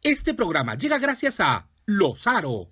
Este programa llega gracias a Lozaro.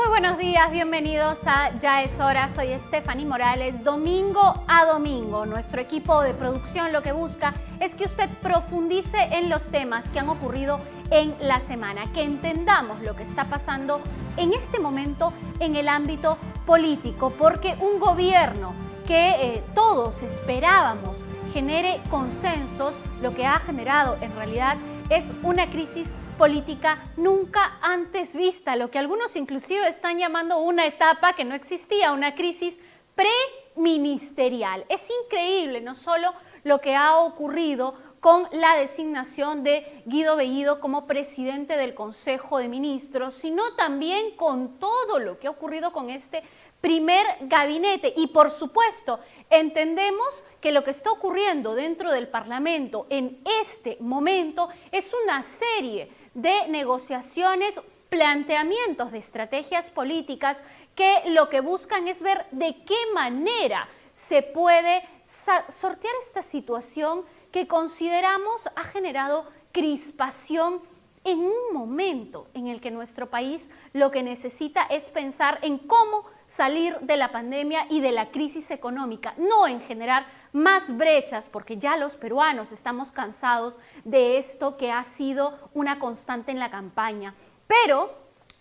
Buenos días, bienvenidos a Ya es Hora, soy Stephanie Morales. Domingo a domingo, nuestro equipo de producción lo que busca es que usted profundice en los temas que han ocurrido en la semana, que entendamos lo que está pasando en este momento en el ámbito político, porque un gobierno que todos esperábamos genere consensos, lo que ha generado en realidad es una crisis política nunca antes vista, lo que algunos inclusive están llamando una etapa que no existía, una crisis preministerial. Es increíble no solo lo que ha ocurrido con la designación de Guido Bellido como presidente del Consejo de Ministros, sino también con todo lo que ha ocurrido con este primer gabinete. Y por supuesto, entendemos que lo que está ocurriendo dentro del Parlamento en este momento es una serie de negociaciones, planteamientos de estrategias políticas que lo que buscan es ver de qué manera se puede sortear esta situación que consideramos ha generado crispación en un momento en el que nuestro país lo que necesita es pensar en cómo salir de la pandemia y de la crisis económica, no en generar más brechas, porque ya los peruanos estamos cansados de esto que ha sido una constante en la campaña. Pero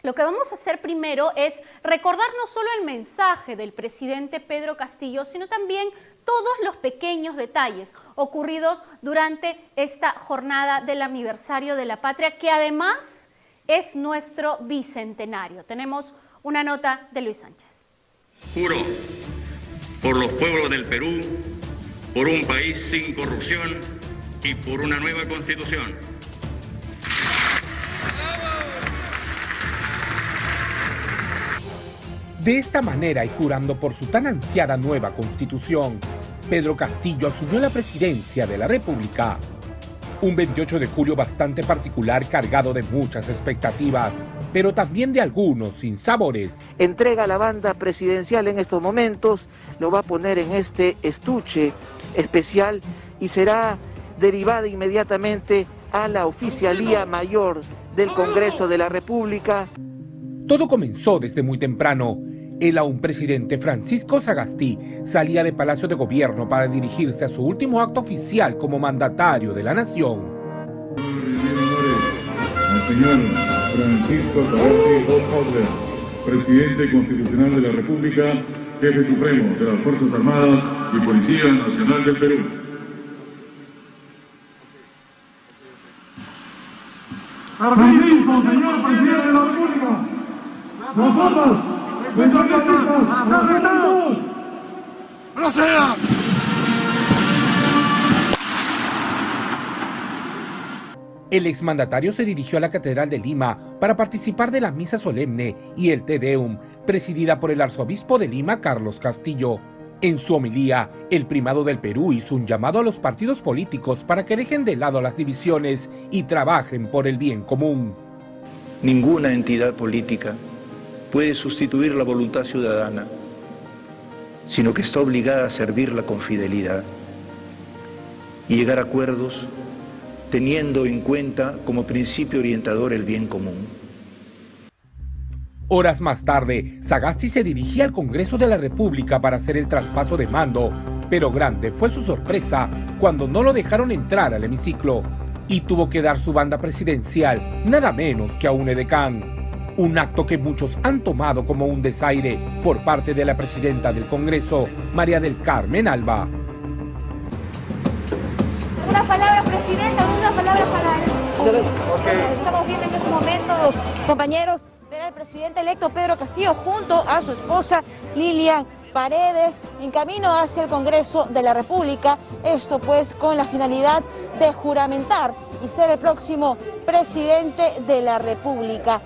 lo que vamos a hacer primero es recordar no solo el mensaje del presidente Pedro Castillo, sino también todos los pequeños detalles ocurridos durante esta jornada del aniversario de la patria, que además es nuestro bicentenario. Tenemos una nota de Luis Sánchez. Juro por los pueblos del Perú, por un país sin corrupción y por una nueva constitución. De esta manera y jurando por su tan ansiada nueva constitución, Pedro Castillo asumió la presidencia de la República. Un 28 de julio bastante particular, cargado de muchas expectativas, pero también de algunos sinsabores. Entrega la banda presidencial en estos momentos, lo va a poner en este estuche especial y será derivada inmediatamente a la Oficialía Mayor del Congreso de la República. Todo comenzó desde muy temprano. El aún presidente Francisco Sagasti salía de Palacio de Gobierno para dirigirse a su último acto oficial como mandatario de la nación. Al señor Francisco Sagasti Godfather, presidente constitucional de la República, jefe supremo de las Fuerzas Armadas y Policía Nacional del Perú. Permiso, señor presidente de la República. Nosotros, centralistas, nos retamos. ¡Proceda! El exmandatario se dirigió a la Catedral de Lima para participar de la misa solemne y el Te Deum, presidida por el arzobispo de Lima, Carlos Castillo. En su homilía, el primado del Perú hizo un llamado a los partidos políticos para que dejen de lado las divisiones y trabajen por el bien común. Ninguna entidad política puede sustituir la voluntad ciudadana, sino que está obligada a servirla con fidelidad y llegar a acuerdos teniendo en cuenta como principio orientador el bien común. Horas más tarde, Sagasti se dirigía al Congreso de la República para hacer el traspaso de mando, pero grande fue su sorpresa cuando no lo dejaron entrar al hemiciclo y tuvo que dar su banda presidencial nada menos que a un edecán. Un acto que muchos han tomado como un desaire por parte de la presidenta del Congreso, María del Carmen Alba. Una palabra, presidenta, una palabra para él. Okay. Estamos viendo en estos momentos, compañeros, ver al presidente electo Pedro Castillo junto a su esposa Lilian Paredes en camino hacia el Congreso de la República. Esto pues con la finalidad de juramentar y ser el próximo presidente de la República.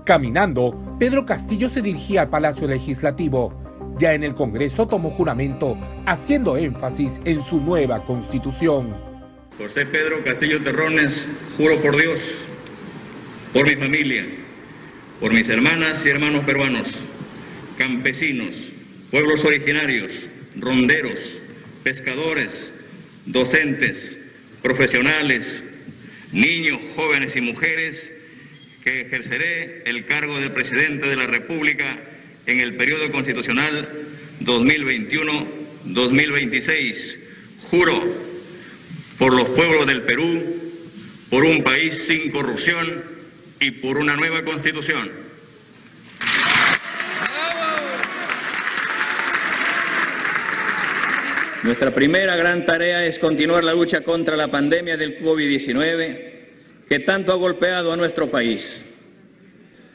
Caminando, Pedro Castillo se dirigía al Palacio Legislativo. Ya en el Congreso tomó juramento, haciendo énfasis en su nueva constitución. José Pedro Castillo Terrones, juro por Dios, por mi familia, por mis hermanas y hermanos peruanos, campesinos, pueblos originarios, ronderos, pescadores, docentes, profesionales, niños, jóvenes y mujeres, que ejerceré el cargo de Presidente de la República en el periodo constitucional 2021-2026. Juro por los pueblos del Perú, por un país sin corrupción y por una nueva Constitución. Nuestra primera gran tarea es continuar la lucha contra la pandemia del COVID-19 que tanto ha golpeado a nuestro país.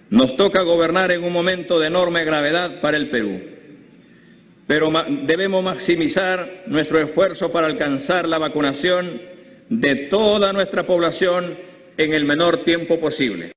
Nos toca gobernar en un momento de enorme gravedad para el Perú, pero debemos maximizar nuestro esfuerzo para alcanzar la vacunación de toda nuestra población en el menor tiempo posible.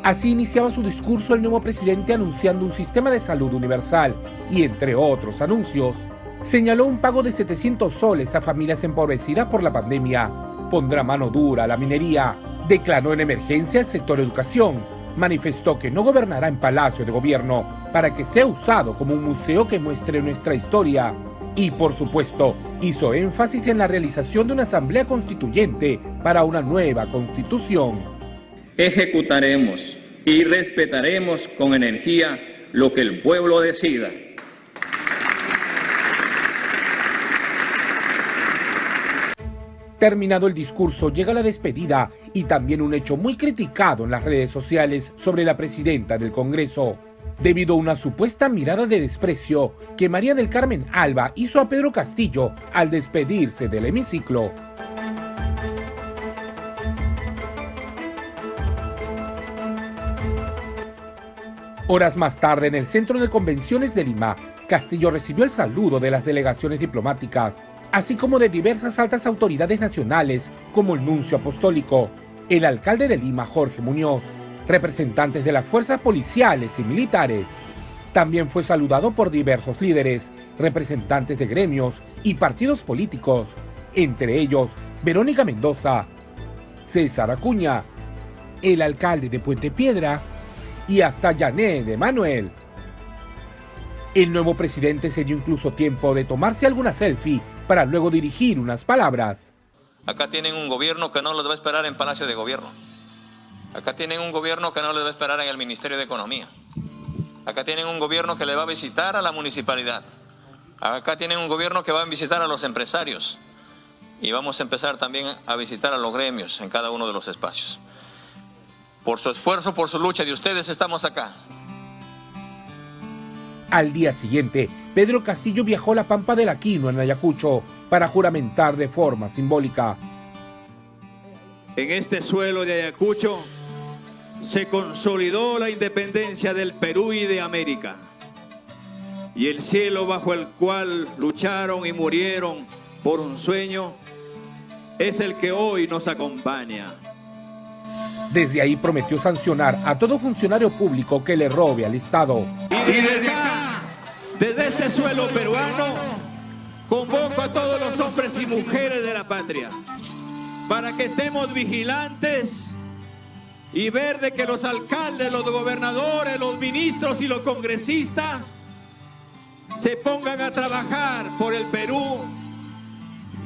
Así iniciaba su discurso el nuevo presidente anunciando un sistema de salud universal y, entre otros anuncios, señaló un pago de 700 soles a familias empobrecidas por la pandemia, pondrá mano dura a la minería, declaró en emergencia el sector educación, manifestó que no gobernará en Palacio de Gobierno para que sea usado como un museo que muestre nuestra historia y, por supuesto, hizo énfasis en la realización de una asamblea constituyente para una nueva constitución. Ejecutaremos y respetaremos con energía lo que el pueblo decida. Terminado el discurso, llega la despedida y también un hecho muy criticado en las redes sociales sobre la presidenta del Congreso, debido a una supuesta mirada de desprecio que María del Carmen Alba hizo a Pedro Castillo al despedirse del hemiciclo. Horas más tarde, en el Centro de Convenciones de Lima, Castillo recibió el saludo de las delegaciones diplomáticas, así como de diversas altas autoridades nacionales, como el nuncio apostólico, el alcalde de Lima, Jorge Muñoz, representantes de las fuerzas policiales y militares. También fue saludado por diversos líderes, representantes de gremios y partidos políticos, entre ellos Verónica Mendoza, César Acuña, el alcalde de Puente Piedra y hasta Yané de Manuel. El nuevo presidente se dio incluso tiempo de tomarse alguna selfie para luego dirigir unas palabras. Acá tienen un gobierno que no los va a esperar en Palacio de Gobierno. Acá tienen un gobierno que no les va a esperar en el Ministerio de Economía. Acá tienen un gobierno que le va a visitar a la municipalidad. Acá tienen un gobierno que va a visitar a los empresarios. Y vamos a empezar también a visitar a los gremios en cada uno de los espacios. Por su esfuerzo, por su lucha de ustedes, estamos acá. Al día siguiente, Pedro Castillo viajó a la Pampa del Aquino en Ayacucho para juramentar de forma simbólica. En este suelo de Ayacucho se consolidó la independencia del Perú y de América. Y el cielo bajo el cual lucharon y murieron por un sueño es el que hoy nos acompaña. Desde ahí prometió sancionar a todo funcionario público que le robe al Estado. Y desde acá, desde este suelo peruano, convoco a todos los hombres y mujeres de la patria para que estemos vigilantes y ver de que los alcaldes, los gobernadores, los ministros y los congresistas se pongan a trabajar por el Perú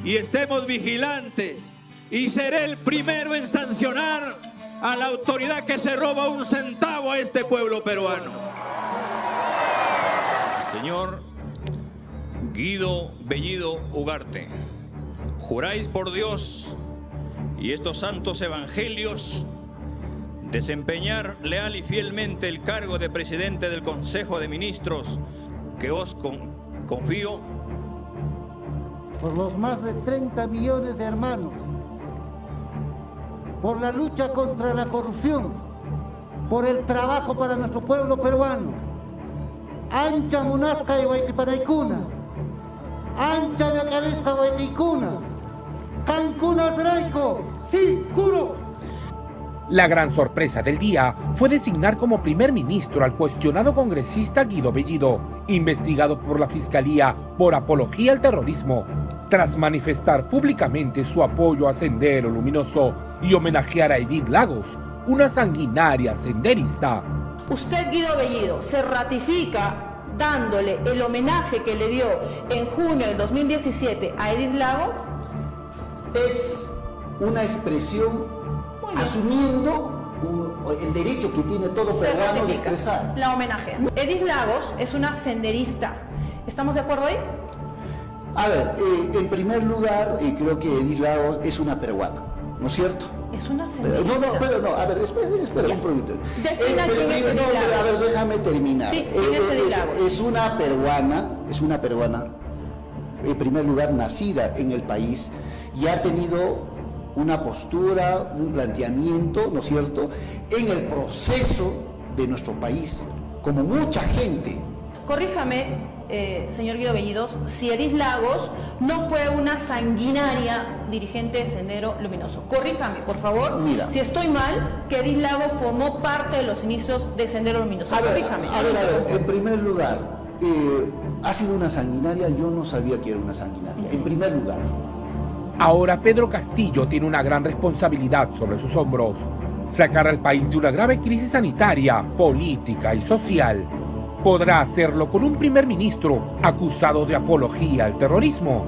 y estemos vigilantes. Y seré el primero en sancionar a la autoridad que se roba un centavo a este pueblo peruano. Señor Guido Bellido Ugarte, juráis por Dios y estos santos evangelios desempeñar leal y fielmente el cargo de presidente del Consejo de Ministros que os confío. Por los más de 30 millones de hermanos, por la lucha contra la corrupción, por el trabajo para nuestro pueblo peruano. Ancha Munasca y Guayquipanaicuna, Ancha Yacaresca Guayquicuna, Cancún Azraico, sí, juro. La gran sorpresa del día fue designar como primer ministro al cuestionado congresista Guido Bellido, investigado por la Fiscalía por apología al terrorismo, tras manifestar públicamente su apoyo a Sendero Luminoso y homenajear a Edith Lagos, una sanguinaria senderista. Usted, Guido Bellido, se ratifica dándole el homenaje que le dio en junio del 2017 a Edith Lagos. Es una expresión asumiendo el derecho que tiene todo peruano de expresar. La homenaje. Edith Lagos es una senderista. ¿Estamos de acuerdo ahí? A ver, en primer lugar, creo que Edith Lagos es una peruana, ¿no es cierto? Es una senderista. No, a ver, espera un poquito. A ver, déjame terminar. Sí, es una peruana, en primer lugar, nacida en el país y ha tenido una postura, un planteamiento, ¿no es cierto?, en el proceso de nuestro país, como mucha gente. Corríjame, señor Guido Bellido, si Edith Lagos no fue una sanguinaria dirigente de Sendero Luminoso. Corríjame, por favor, mira, si estoy mal, que Edith Lagos formó parte de los inicios de Sendero Luminoso. Corríjame. A ver, en primer lugar, ¿ha sido una sanguinaria? Yo no sabía que era una sanguinaria, en primer lugar. Ahora Pedro Castillo tiene una gran responsabilidad sobre sus hombros: sacar al país de una grave crisis sanitaria, política y social. Podrá hacerlo con un primer ministro acusado de apología al terrorismo.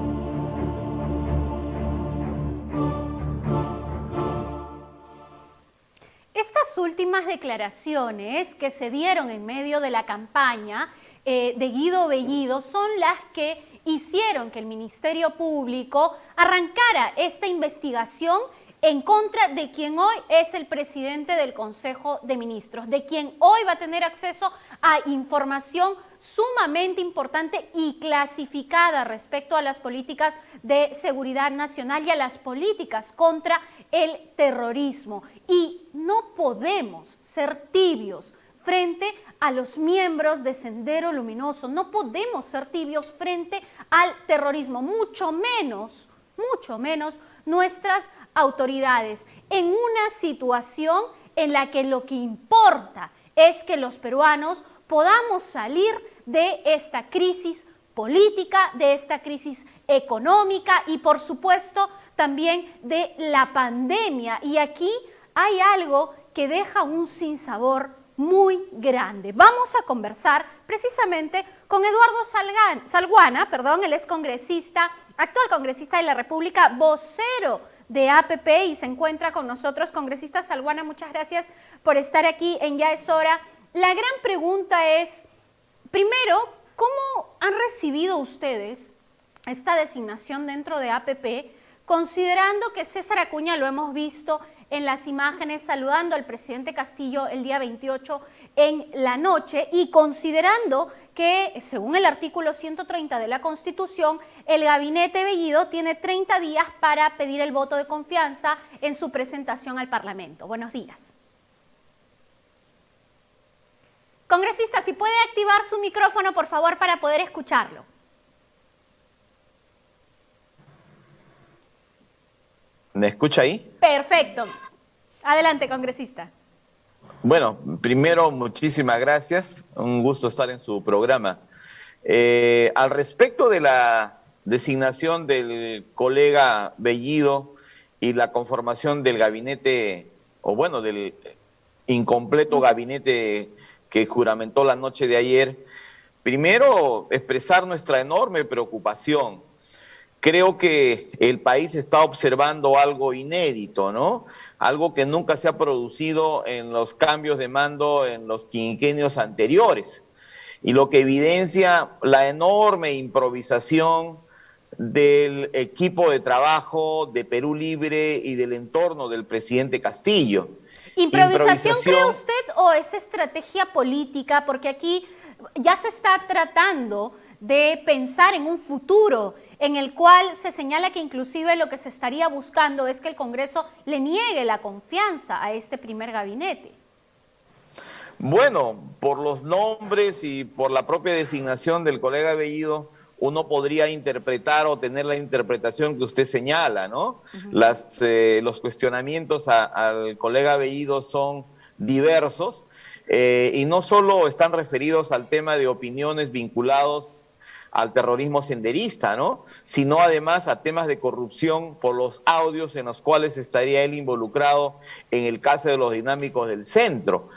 Estas últimas declaraciones que se dieron en medio de la campaña de Guido Bellido son las que hicieron que el Ministerio Público arrancara esta investigación en contra de quien hoy es el presidente del Consejo de Ministros, de quien hoy va a tener acceso a información sumamente importante y clasificada respecto a las políticas de seguridad nacional y a las políticas contra el terrorismo. Y no podemos ser tibios frente a los miembros de Sendero Luminoso, no podemos ser tibios frente al terrorismo, mucho menos nuestras autoridades, en una situación en la que lo que importa es que los peruanos podamos salir de esta crisis política, de esta crisis económica y por supuesto también de la pandemia. Y aquí hay algo que deja un sinsabor muy grande. Vamos a conversar precisamente con Eduardo Salguana, él es congresista, actual congresista de la República, vocero de APP y se encuentra con nosotros. Congresista Salguana, muchas gracias por estar aquí en Ya es Hora. La gran pregunta es, primero, ¿cómo han recibido ustedes esta designación dentro de APP, considerando que César Acuña, lo hemos visto en las imágenes, saludando al presidente Castillo el día 28 en la noche, y considerando que, según el artículo 130 de la Constitución, el gabinete Bellido tiene 30 días para pedir el voto de confianza en su presentación al Parlamento? Buenos días. Congresista, si puede activar su micrófono, por favor, para poder escucharlo. ¿Me escucha ahí? Perfecto. Adelante, congresista. Bueno, primero, muchísimas gracias. Un gusto estar en su programa. Al respecto de la designación del colega Bellido y la conformación del gabinete, o bueno, del incompleto gabinete que juramentó la noche de ayer, primero expresar nuestra enorme preocupación. Creo que el país está observando algo inédito, ¿no? Algo que nunca se ha producido en los cambios de mando en los quinquenios anteriores. Y lo que evidencia la enorme improvisación del equipo de trabajo de Perú Libre y del entorno del presidente Castillo. ¿Improvisación cree usted o es estrategia política? Porque aquí ya se está tratando de pensar en un futuro en el cual se señala que inclusive lo que se estaría buscando es que el Congreso le niegue la confianza a este primer gabinete. Bueno, por los nombres y por la propia designación del colega Bellido, uno podría interpretar o tener la interpretación que usted señala, ¿no? Los cuestionamientos al colega Bellido son diversos y no solo están referidos al tema de opiniones vinculados al terrorismo senderista, ¿no? Sino además a temas de corrupción por los audios en los cuales estaría él involucrado en el caso de los dinámicos del centro.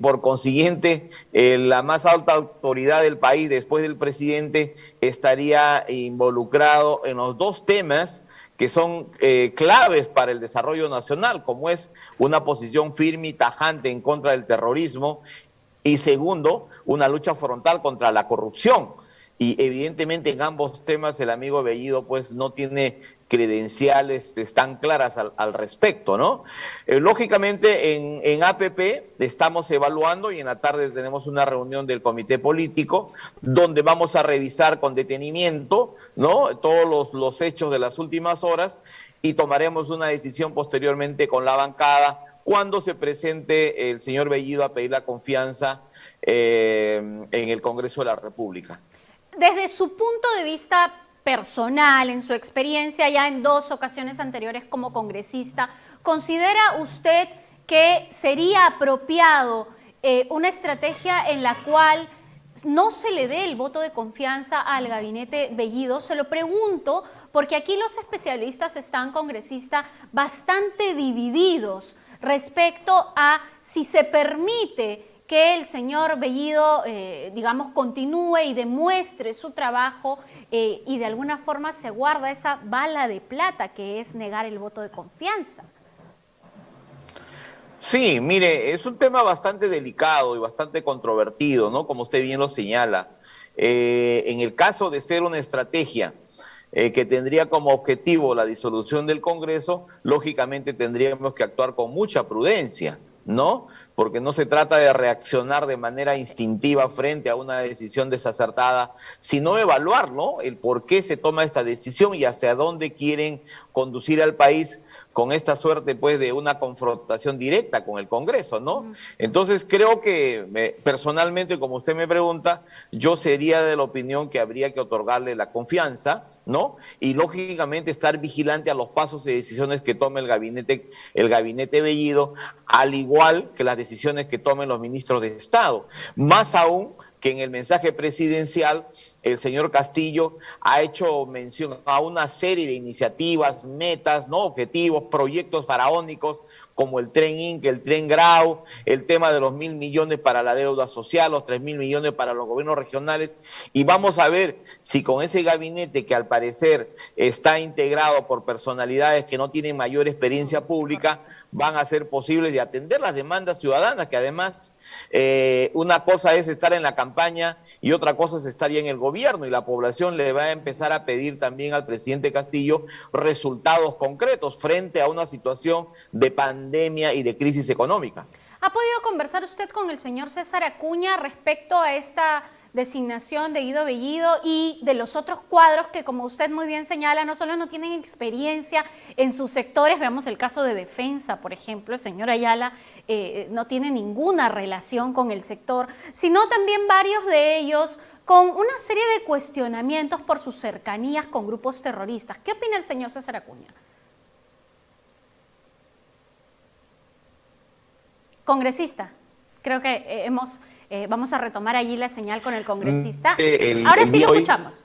Por consiguiente, la más alta autoridad del país, después del presidente, estaría involucrado en los dos temas que son claves para el desarrollo nacional, como es una posición firme y tajante en contra del terrorismo y segundo, una lucha frontal contra la corrupción. Y evidentemente en ambos temas el amigo Bellido pues no tiene credenciales tan claras al respecto, ¿no? Lógicamente en APP estamos evaluando y en la tarde tenemos una reunión del comité político donde vamos a revisar con detenimiento, ¿no?, todos los hechos de las últimas horas y tomaremos una decisión posteriormente con la bancada cuando se presente el señor Bellido a pedir la confianza en el Congreso de la República. Desde su punto de vista personal, en su experiencia ya en 2 ocasiones anteriores como congresista, ¿considera usted que sería apropiado una estrategia en la cual no se le dé el voto de confianza al gabinete Bellido? Se lo pregunto porque aquí los especialistas están, congresista, bastante divididos respecto a si se permite que el señor Bellido, digamos, continúe y demuestre su trabajo y de alguna forma se guarda esa bala de plata que es negar el voto de confianza. Sí, mire, es un tema bastante delicado y bastante controvertido, ¿no? Como usted bien lo señala. En el caso de ser una estrategia que tendría como objetivo la disolución del Congreso, lógicamente tendríamos que actuar con mucha prudencia, ¿no? Porque no se trata de reaccionar de manera instintiva frente a una decisión desacertada, sino evaluar, ¿no?, el por qué se toma esta decisión y hacia dónde quieren conducir al país con esta suerte, pues, de una confrontación directa con el Congreso, ¿no? Entonces, creo que personalmente, como usted me pregunta, yo sería de la opinión que habría que otorgarle la confianza, ¿no? Y lógicamente estar vigilante a los pasos y decisiones que tome el gabinete Bellido, al igual que las decisiones que tomen los ministros de Estado. Más aún que en el mensaje presidencial el señor Castillo ha hecho mención a una serie de iniciativas, metas, ¿no?, objetivos, proyectos faraónicos, como el Tren Inca, el Tren Grau, el tema de los 1.000 millones para la deuda social, los 3.000 millones para los gobiernos regionales, y vamos a ver si con ese gabinete que al parecer está integrado por personalidades que no tienen mayor experiencia pública, van a ser posibles de atender las demandas ciudadanas, que además una cosa es estar en la campaña y otra cosa es estar ya en el gobierno, y la población le va a empezar a pedir también al presidente Castillo resultados concretos frente a una situación de pandemia y de crisis económica. ¿Ha podido conversar usted con el señor César Acuña respecto a esta designación de Guido Bellido y de los otros cuadros que, como usted muy bien señala, no solo no tienen experiencia en sus sectores? Veamos el caso de defensa, por ejemplo, el señor Ayala no tiene ninguna relación con el sector, sino también varios de ellos con una serie de cuestionamientos por sus cercanías con grupos terroristas. ¿Qué opina el señor César Acuña? Congresista, creo que vamos a retomar allí la señal con el congresista. Ahora sí lo escuchamos.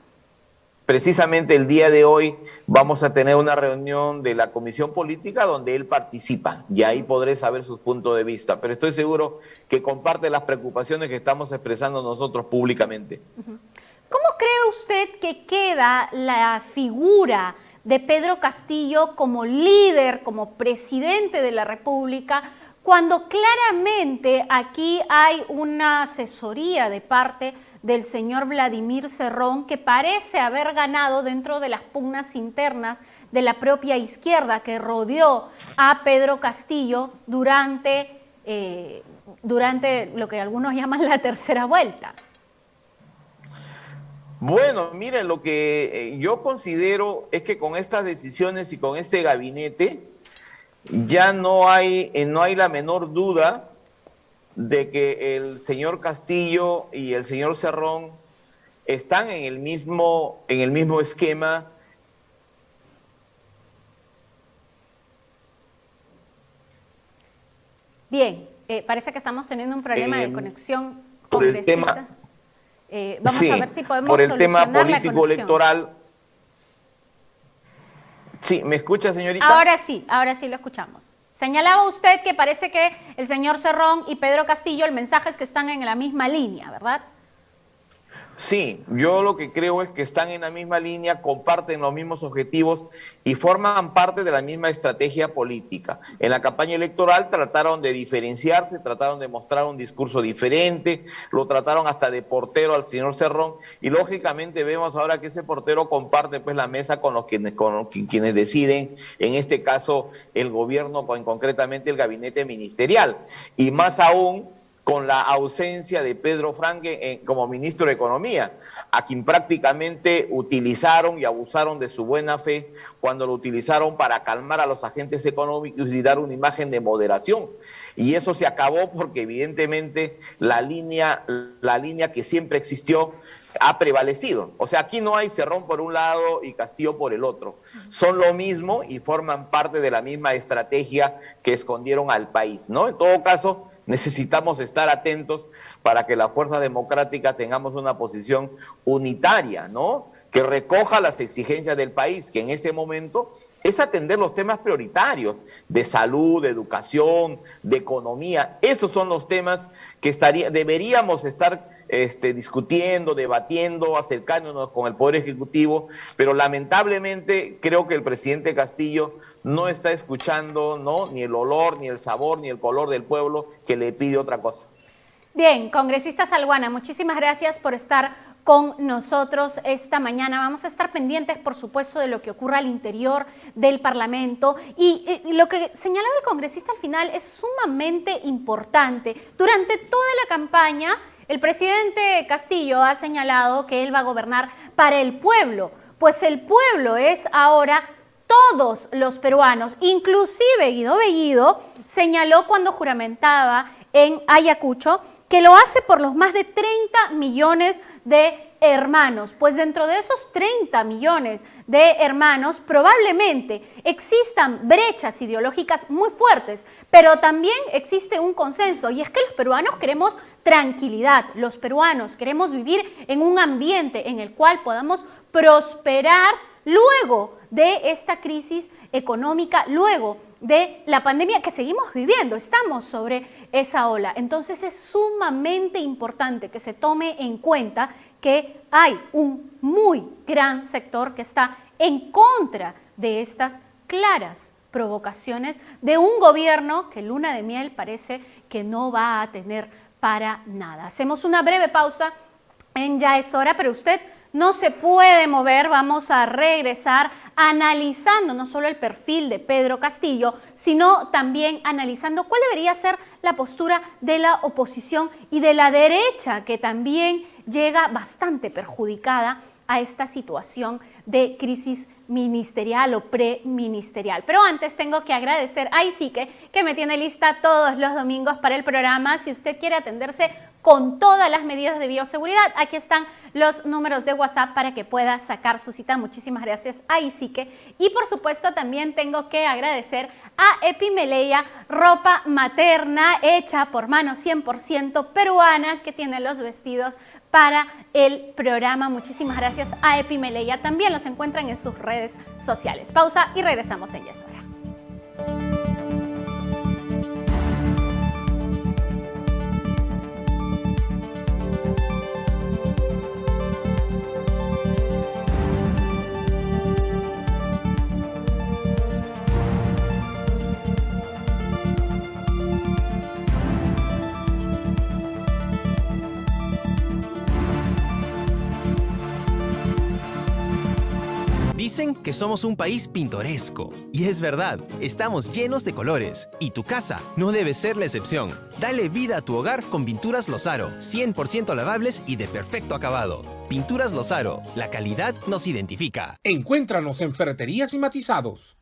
Precisamente el día de hoy vamos a tener una reunión de la Comisión Política donde él participa y ahí podré saber sus puntos de vista, pero estoy seguro que comparte las preocupaciones que estamos expresando nosotros públicamente. ¿Cómo cree usted que queda la figura de Pedro Castillo como líder, como presidente de la República, cuando claramente aquí hay una asesoría de parte del señor Vladimir Cerrón que parece haber ganado dentro de las pugnas internas de la propia izquierda que rodeó a Pedro Castillo durante lo que algunos llaman la tercera vuelta? Bueno, miren, lo que yo considero es que con estas decisiones y con este gabinete ya no hay la menor duda de que el señor Castillo y el señor Cerrón están en el mismo esquema. Bien, parece que estamos teniendo un problema de conexión por el congresista. Vamos a ver si podemos por el tema solucionar la político conexión. electoral. Sí, ¿me escucha, señorita? Ahora sí lo escuchamos. Señalaba usted que parece que el señor Cerrón y Pedro Castillo, el mensaje es que están en la misma línea, ¿verdad? Sí, yo lo que creo es que están en la misma línea, comparten los mismos objetivos y forman parte de la misma estrategia política. En la campaña electoral trataron de diferenciarse, trataron de mostrar un discurso diferente, lo trataron hasta de portero al señor Cerrón y lógicamente vemos ahora que ese portero comparte pues la mesa con quienes deciden, en este caso el gobierno, concretamente el gabinete ministerial, y más aún con la ausencia de Pedro Franque como ministro de Economía, a quien prácticamente utilizaron y abusaron de su buena fe cuando lo utilizaron para calmar a los agentes económicos y dar una imagen de moderación. Y eso se acabó porque evidentemente la línea que siempre existió ha prevalecido. O sea, aquí no hay Cerrón por un lado y Castillo por el otro. Son lo mismo y forman parte de la misma estrategia que escondieron al país, ¿no? En todo caso, necesitamos estar atentos para que la fuerza democrática tengamos una posición unitaria, ¿no? Que recoja las exigencias del país, que en este momento es atender los temas prioritarios de salud, de educación, de economía. Esos son los temas que deberíamos estar discutiendo, debatiendo, acercándonos con el Poder Ejecutivo, pero lamentablemente creo que el presidente Castillo no está escuchando, ¿no?, ni el olor, ni el sabor, ni el color del pueblo que le pide otra cosa. Bien, congresista Salguana, muchísimas gracias por estar con nosotros esta mañana. Vamos a estar pendientes, por supuesto, de lo que ocurra al interior del Parlamento. Y lo que señalaba el congresista al final es sumamente importante. Durante toda la campaña, el presidente Castillo ha señalado que él va a gobernar para el pueblo. Pues el pueblo es ahora todos los peruanos. Inclusive Guido Bellido señaló cuando juramentaba en Ayacucho que lo hace por los más de 30 millones de hermanos. Pues dentro de esos 30 millones de hermanos probablemente existan brechas ideológicas muy fuertes, pero también existe un consenso y es que los peruanos queremos tranquilidad, los peruanos queremos vivir en un ambiente en el cual podamos prosperar luego de esta crisis económica, luego de la pandemia que seguimos viviendo, estamos sobre esa ola. Entonces es sumamente importante que se tome en cuenta que hay un muy gran sector que está en contra de estas claras provocaciones de un gobierno que luna de miel parece que no va a tener para nada. Hacemos una breve pausa en Ya es Hora, pero usted no se puede mover. Vamos a regresar analizando no solo el perfil de Pedro Castillo, sino también analizando cuál debería ser la postura de la oposición y de la derecha, que también llega bastante perjudicada a esta situación de crisis ministerial o preministerial. Pero antes tengo que agradecer a Isique, que me tiene lista todos los domingos para el programa. Si usted quiere atenderse con todas las medidas de bioseguridad, aquí están los números de WhatsApp para que pueda sacar su cita. Muchísimas gracias a Isique. Y por supuesto también tengo que agradecer a Epimeleia, ropa materna hecha por manos 100% peruanas, que tiene los vestidos para el programa. Muchísimas gracias a Epimeleia. También los encuentran en sus redes sociales. Pausa y regresamos en Ya es Hora. Dicen que somos un país pintoresco. Y es verdad, estamos llenos de colores. Y tu casa no debe ser la excepción. Dale vida a tu hogar con Pinturas Lozaro, 100% lavables y de perfecto acabado. Pinturas Lozaro, la calidad nos identifica. Encuéntranos en Ferreterías y Matizados.